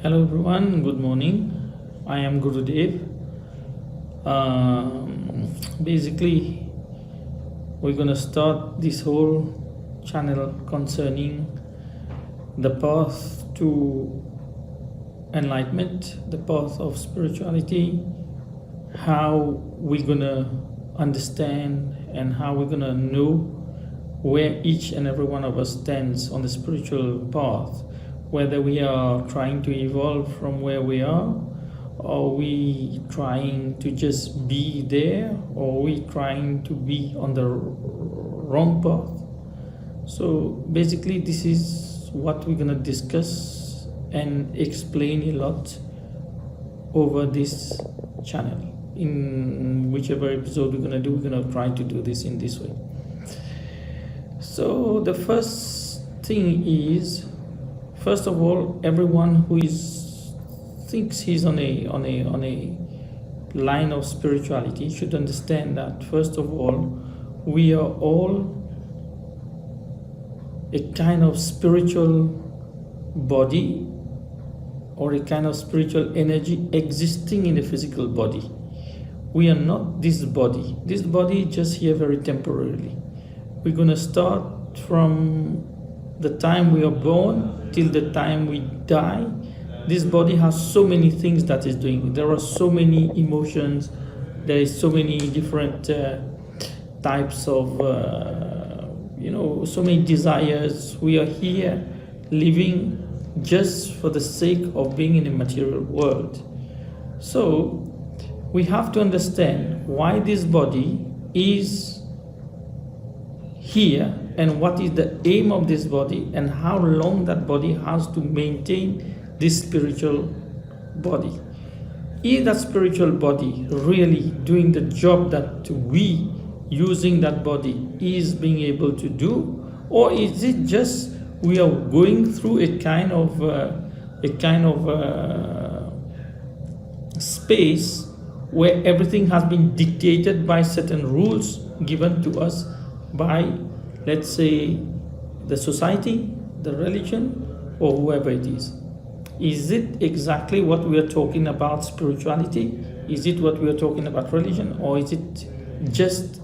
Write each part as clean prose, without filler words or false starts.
Hello everyone, good morning. I am Gurudev. Basically, we're gonna start this whole channel concerning the path to enlightenment, the path of spirituality, how we're gonna understand and how we're gonna know where each and every one of us stands on the spiritual path, whether we are trying to evolve from where we are, or we trying to just be there, or we trying to be on the wrong path. So basically this is what we're gonna discuss and explain a lot over this channel. In whichever episode we're gonna do, we're gonna try to do this in this way. So the first thing is, first of all, everyone who thinks he's on a line of spirituality should understand that first of all, we are all a kind of spiritual body or a kind of spiritual energy existing in a physical body. We are not this body. This body is just here very temporarily. We're going to start from the time we are born till the time we die. This body has so many things that is doing. There are so many emotions. There is so many different types of, so many desires. We are here living just for the sake of being in a material world. So we have to understand why this body is here and what is the aim of this body and how long that body has to maintain this spiritual body. Is that spiritual body really doing the job that we using that body is being able to do, or is it just we are going through a kind of space where everything has been dictated by certain rules given to us by, let's say, the society, the religion, or whoever it is. Is it exactly what we are talking about spirituality? Is it what we are talking about religion? Or is it just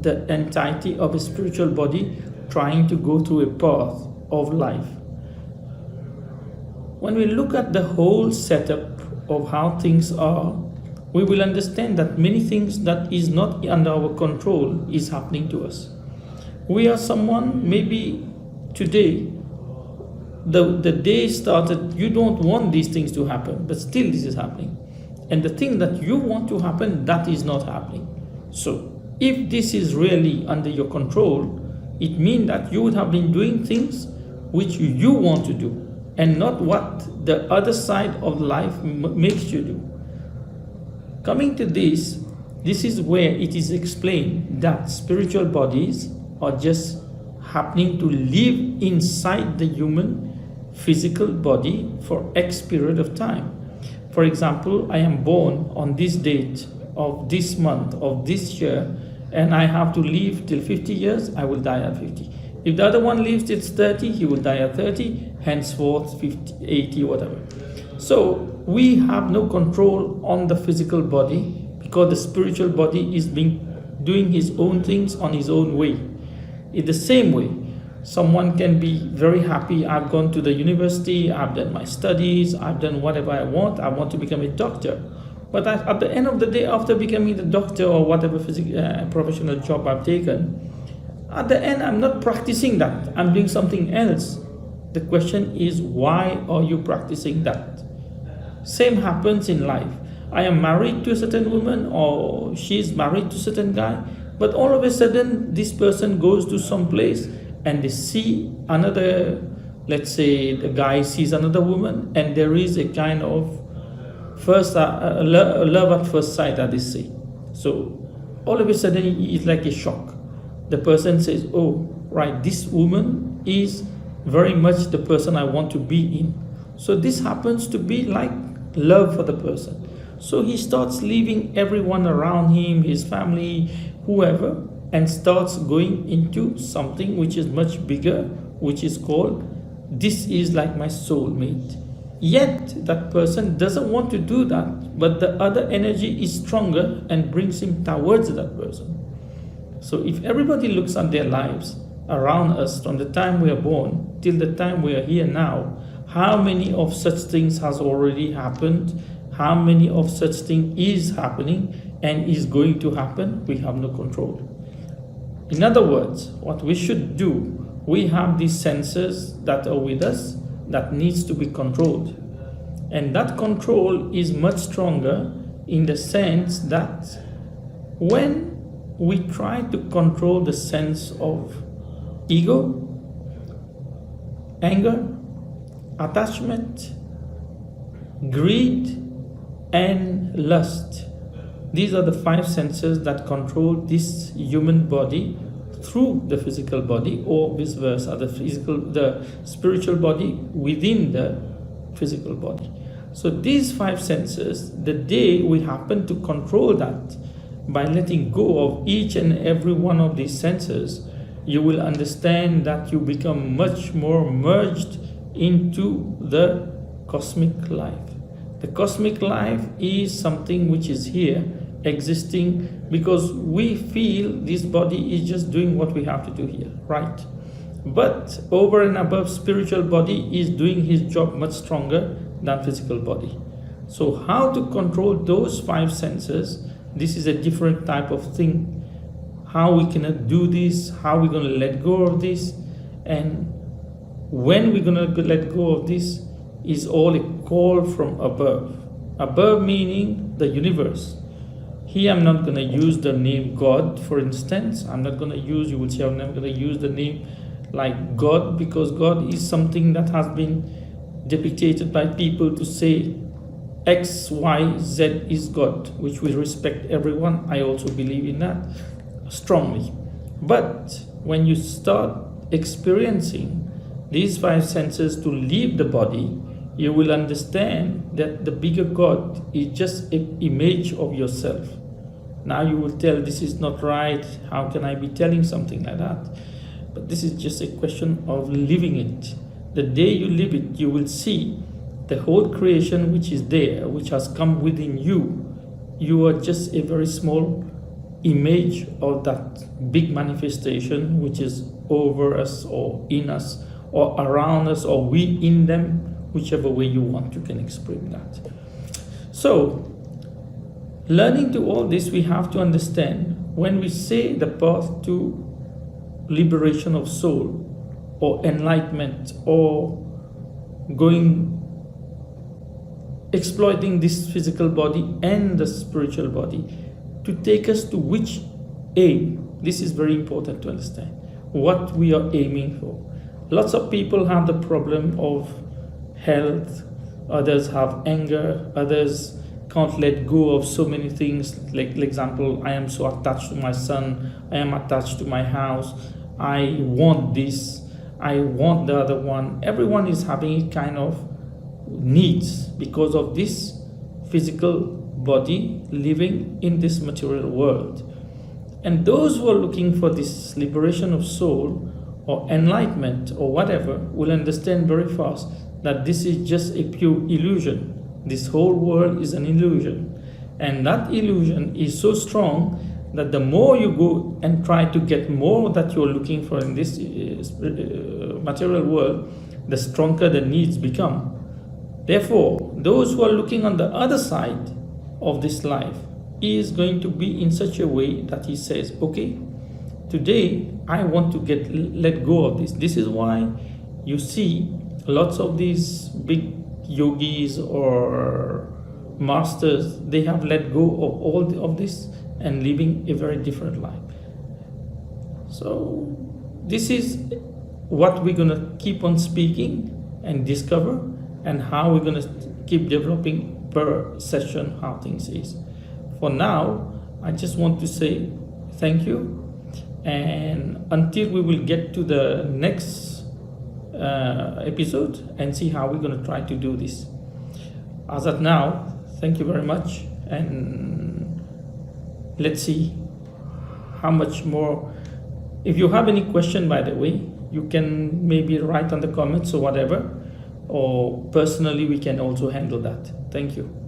the entirety of a spiritual body trying to go through a path of life? When we look at the whole setup of how things are, we will understand that many things that is not under our control is happening to us. We are someone, maybe today, the day started, you don't want these things to happen, but still this is happening. And the thing that you want to happen, that is not happening. So if this is really under your control, it means that you would have been doing things which you want to do and not what the other side of life makes you do. Coming to this is where it is explained that spiritual bodies are just happening to live inside the human physical body for X period of time. For example, I am born on this date of this month of this year, and I have to live till 50 years, I will die at 50. If the other one lives till 30, he will die at 30, henceforth 50, 80, whatever. So we have no control on the physical body because the spiritual body is doing his own things on his own way. In the same way, someone can be very happy, I've gone to the university, I've done my studies, I've done whatever I want to become a doctor. But at the end of the day, after becoming the doctor or whatever professional job I've taken, at the end I'm not practicing that, I'm doing something else. The question is, why are you practicing that? Same happens in life. I am married to a certain woman, or she's married to a certain guy, but all of a sudden this person goes to some place and they see another, let's say the guy sees another woman, and there is a kind of love at first sight, as they say. So all of a sudden it's like a shock. The person says, oh right, this woman is very much the person I want to be in. So this happens to be like love for the person. So he starts leaving everyone around him, his family, whoever, and starts going into something which is much bigger, which is called, this is like my soulmate. Yet that person doesn't want to do that, but the other energy is stronger and brings him towards that person. So if everybody looks at their lives around us from the time we are born till the time we are here now, how many of such things has already happened, how many of such thing is happening and is going to happen, we have no control. In other words, what we should do, we have these senses that are with us that needs to be controlled. And that control is much stronger in the sense that when we try to control the sense of ego, anger, attachment, greed, and lust. These are the 5 senses that control this human body through the physical body, or vice versa, the spiritual body within the physical body. So these 5 senses, the day we happen to control that by letting go of each and every one of these senses, you will understand that you become much more merged into the cosmic life. The cosmic life is something which is here, existing, because we feel this body is just doing what we have to do here, right? But over and above, spiritual body is doing his job much stronger than physical body. So how to control those 5 senses, this is a different type of thing. How we cannot do this, how we're going to let go of this, and when we're going to let go of this is all a call from above. Above meaning the universe. Here I'm not going to use the name God, for instance. I'm not going to use, you will see I'm not going to use the name like God, because God is something that has been depicted by people to say X, Y, Z is God, which we respect everyone. I also believe in that strongly. But when you start experiencing these 5 senses to leave the body, you will understand that the bigger God is just an image of yourself. Now you will tell, this is not right, how can I be telling something like that? But this is just a question of living it. The day you live it, you will see the whole creation which is there, which has come within you. You are just a very small image of that big manifestation which is over us or in us or around us or we in them, whichever way you want, you can explain that. So, learning to all this, we have to understand when we say the path to liberation of soul or enlightenment or exploiting this physical body and the spiritual body to take us to which aim. This is very important to understand what we are aiming for. Lots of people have the problem of health, others have anger, others can't let go of so many things. Like example, I am so attached to my son, I am attached to my house, I want this, I want the other one. Everyone is having a kind of needs because of this physical body living in this material world. And those who are looking for this liberation of soul or enlightenment or whatever will understand very fast that this is just a pure illusion. This whole world is an illusion. And that illusion is so strong that the more you go and try to get more that you're looking for in this material world, the stronger the needs become. Therefore, those who are looking on the other side of this life is going to be in such a way that he says, okay, today I want to let go of this. This is why you see lots of these big yogis or masters, they have let go of all of this and living a very different life. So this is what we're going to keep on speaking and discover, and how we're going to keep developing per session how things is. For now, I just want to say thank you, and until we will get to the next episode and see how we're going to try to do this. As of now, thank you very much, and let's see how much more. If you have any question, by the way, you can maybe write on the comments or whatever. or personally we can also handle that. Thank you.